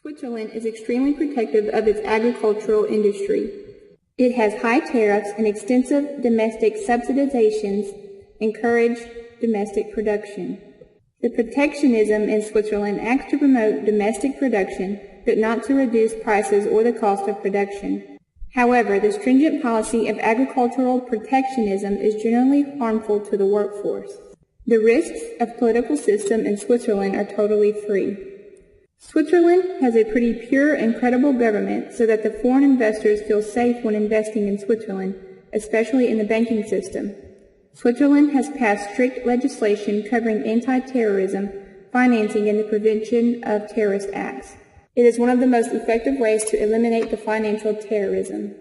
Switzerland is extremely protective of its agricultural industry. It has high tariffs and extensive domestic subsidizations encourage domestic production. The protectionism in Switzerland acts to promote domestic production, but not to reduce prices or the cost of production. However, the stringent policy of agricultural protectionism is generally harmful to the workforce. The risks of political system in Switzerland are totally free. Switzerland has a pretty pure and credible government so that the foreign investors feel safe when investing in Switzerland, especially in the banking system. Switzerland has passed strict legislation covering anti-terrorism, financing, and the prevention of terrorist acts. It is one of the most effective ways to eliminate the financial terrorism.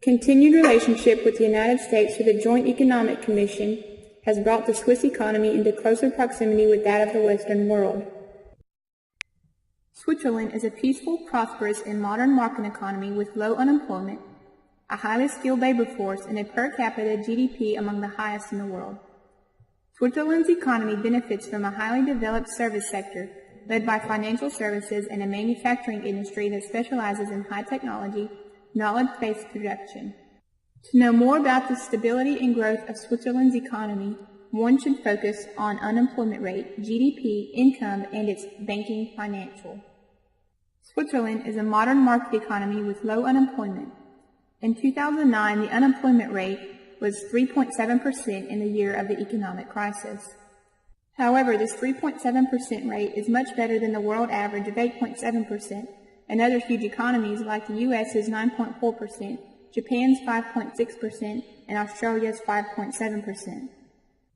Continued relationship with the United States through the Joint Economic Commission has brought the Swiss economy into closer proximity with that of the Western world. Switzerland is a peaceful, prosperous, and modern market economy with low unemployment, a highly skilled labor force, and a per capita GDP among the highest in the world. Switzerland's economy benefits from a highly developed service sector led by financial services and a manufacturing industry that specializes in high technology, knowledge-based production. To know more about the stability and growth of Switzerland's economy, one should focus on unemployment rate, GDP, income, and its banking financial. Switzerland is a modern market economy with low unemployment. In 2009, the unemployment rate was 3.7% in the year of the economic crisis. However, this 3.7% rate is much better than the world average of 8.7%, and other huge economies like the US's 9.4%, Japan's 5.6%, and Australia's 5.7%.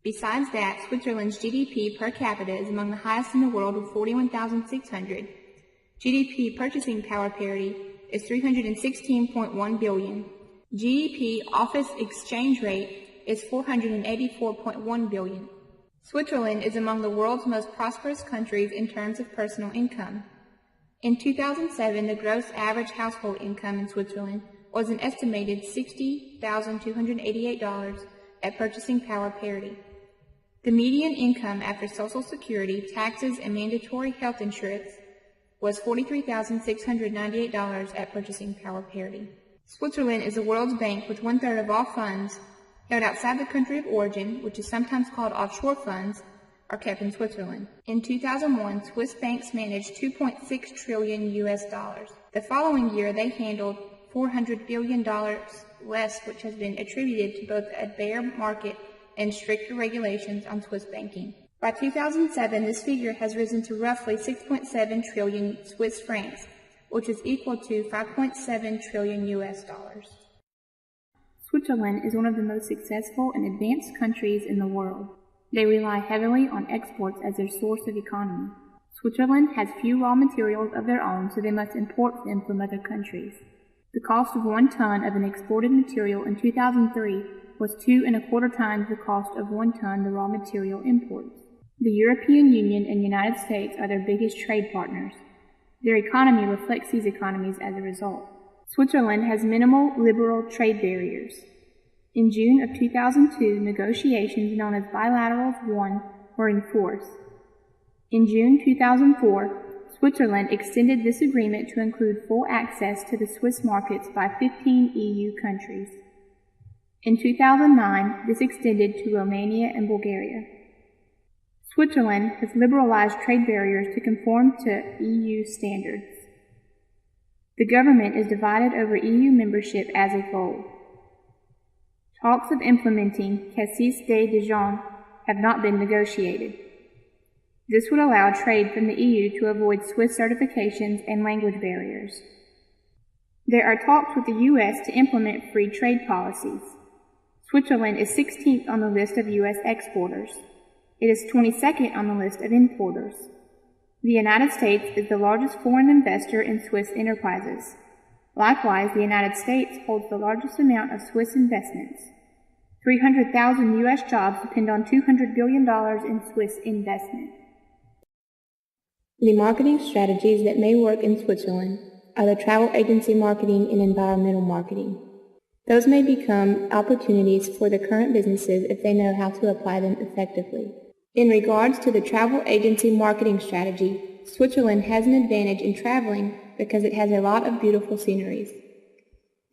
Besides that, Switzerland's GDP per capita is among the highest in the world with 41,600. GDP purchasing power parity is 316.1 billion. GDP office exchange rate is 484.1 billion. Switzerland is among the world's most prosperous countries in terms of personal income. In 2007, the gross average household income in Switzerland was an estimated $60,288 at purchasing power parity. The median income after Social Security, taxes, and mandatory health insurance was $43,698 at purchasing power parity. Switzerland is the world's bank with 1/3 of all funds held outside the country of origin, which is sometimes called offshore funds, are kept in Switzerland. In 2001, Swiss banks managed $2.6 trillion. The following year, they handled $400 billion less, which has been attributed to both a bear market and stricter regulations on Swiss banking. By 2007, this figure has risen to roughly 6.7 trillion Swiss francs, which is equal to $5.7 trillion. Switzerland is one of the most successful and advanced countries in the world. They rely heavily on exports as their source of economy. Switzerland has few raw materials of their own, so they must import them from other countries. The cost of 1 ton of an exported material in 2003 was 2.25 times the cost of 1 ton the raw material imports. The European Union and United States are their biggest trade partners. Their economy reflects these economies as a result. Switzerland has minimal liberal trade barriers. In June of 2002, negotiations known as Bilaterals I were in force. In June 2004, Switzerland extended this agreement to include full access to the Swiss markets by 15 EU countries. In 2009, this extended to Romania and Bulgaria. Switzerland has liberalized trade barriers to conform to EU standards. The government is divided over EU membership as a whole. Talks of implementing Caisse de Dijon have not been negotiated. This would allow trade from the EU to avoid Swiss certifications and language barriers. There are talks with the U.S. to implement free trade policies. Switzerland is 16th on the list of U.S. exporters. It is 22nd on the list of importers. The United States is the largest foreign investor in Swiss enterprises. Likewise, the United States holds the largest amount of Swiss investments. 300,000 U.S. jobs depend on $200 billion in Swiss investment. The marketing strategies that may work in Switzerland are the travel agency marketing and environmental marketing. Those may become opportunities for the current businesses if they know how to apply them effectively. In regards to the travel agency marketing strategy, Switzerland has an advantage in traveling because it has a lot of beautiful sceneries.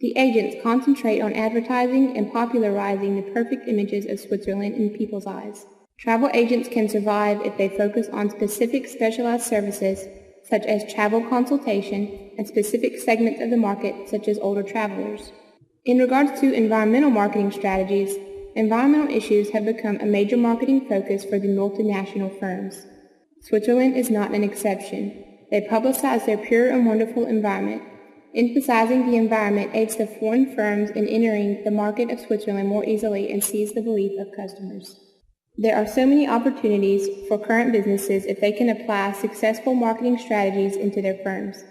The agents concentrate on advertising and popularizing the perfect images of Switzerland in people's eyes. Travel agents can survive if they focus on specific specialized services such as travel consultation and specific segments of the market such as older travelers. In regards to environmental marketing strategies, environmental issues have become a major marketing focus for the multinational firms. Switzerland is not an exception. They publicize their pure and wonderful environment. Emphasizing the environment aids the foreign firms in entering the market of Switzerland more easily and seize the belief of customers. There are so many opportunities for current businesses if they can apply successful marketing strategies into their firms.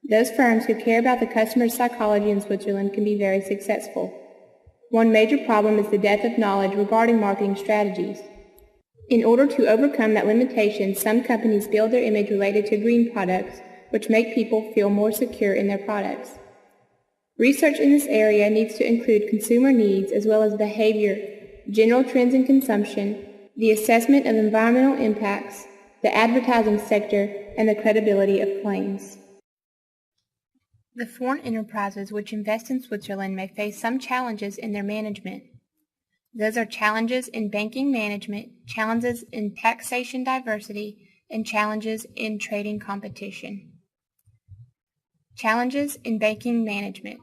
Those firms who care about the customer's psychology in Switzerland can be very successful. One major problem is the dearth of knowledge regarding marketing strategies. In order to overcome that limitation, some companies build their image related to green products, which make people feel more secure in their products. Research in this area needs to include consumer needs as well as behavior, general trends in consumption, the assessment of environmental impacts, the advertising sector, and the credibility of claims. The foreign enterprises which invest in Switzerland may face some challenges in their management. Those are challenges in banking management, challenges in taxation diversity, and challenges in trading competition. Challenges in banking management.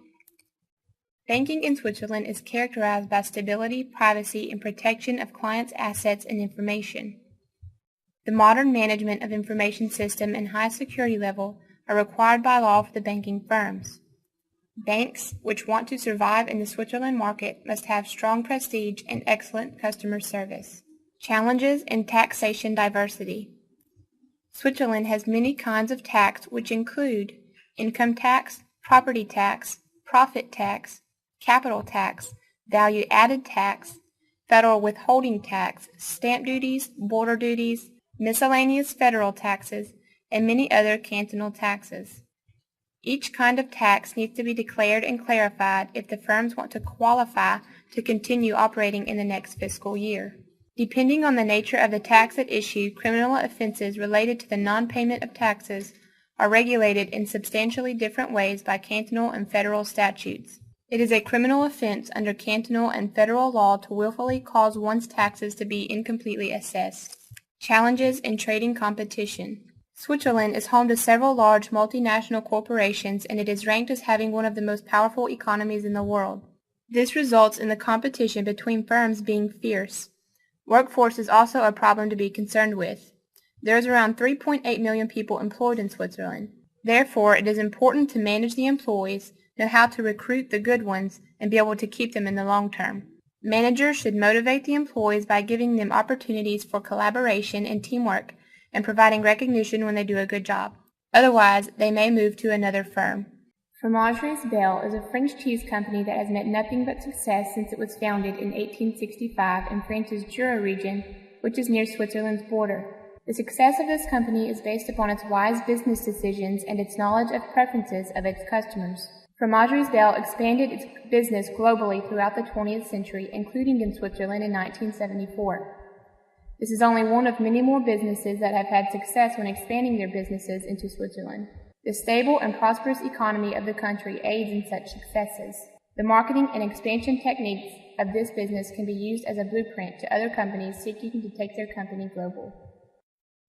Banking in Switzerland is characterized by stability, privacy, and protection of clients' assets and information. The modern management of information system and high security level are required by law for the banking firms. Banks, which want to survive in the Switzerland market, must have strong prestige and excellent customer service. Challenges in taxation diversity. Switzerland has many kinds of tax which include income tax, property tax, profit tax, capital tax, value-added tax, federal withholding tax, stamp duties, border duties, miscellaneous federal taxes, and many other cantonal taxes. Each kind of tax needs to be declared and clarified if the firms want to qualify to continue operating in the next fiscal year. Depending on the nature of the tax at issue, criminal offenses related to the non-payment of taxes are regulated in substantially different ways by cantonal and federal statutes. It is a criminal offense under cantonal and federal law to willfully cause one's taxes to be incompletely assessed. Challenges in trading competition. Switzerland is home to several large multinational corporations, and it is ranked as having one of the most powerful economies in the world. This results in the competition between firms being fierce. Workforce is also a problem to be concerned with. There is around 3.8 million people employed in Switzerland. Therefore, it is important to manage the employees, know how to recruit the good ones, and be able to keep them in the long term. Managers should motivate the employees by giving them opportunities for collaboration and teamwork and providing recognition when they do a good job. Otherwise, they may move to another firm. Fromageries Belle is a French cheese company that has met nothing but success since it was founded in 1865 in France's Jura region, which is near Switzerland's border. The success of this company is based upon its wise business decisions and its knowledge of preferences of its customers. Fromageries Belle expanded its business globally throughout the 20th century, including in Switzerland in 1974. This is only one of many more businesses that have had success when expanding their businesses into Switzerland. The stable and prosperous economy of the country aids in such successes. The marketing and expansion techniques of this business can be used as a blueprint to other companies seeking to take their company global.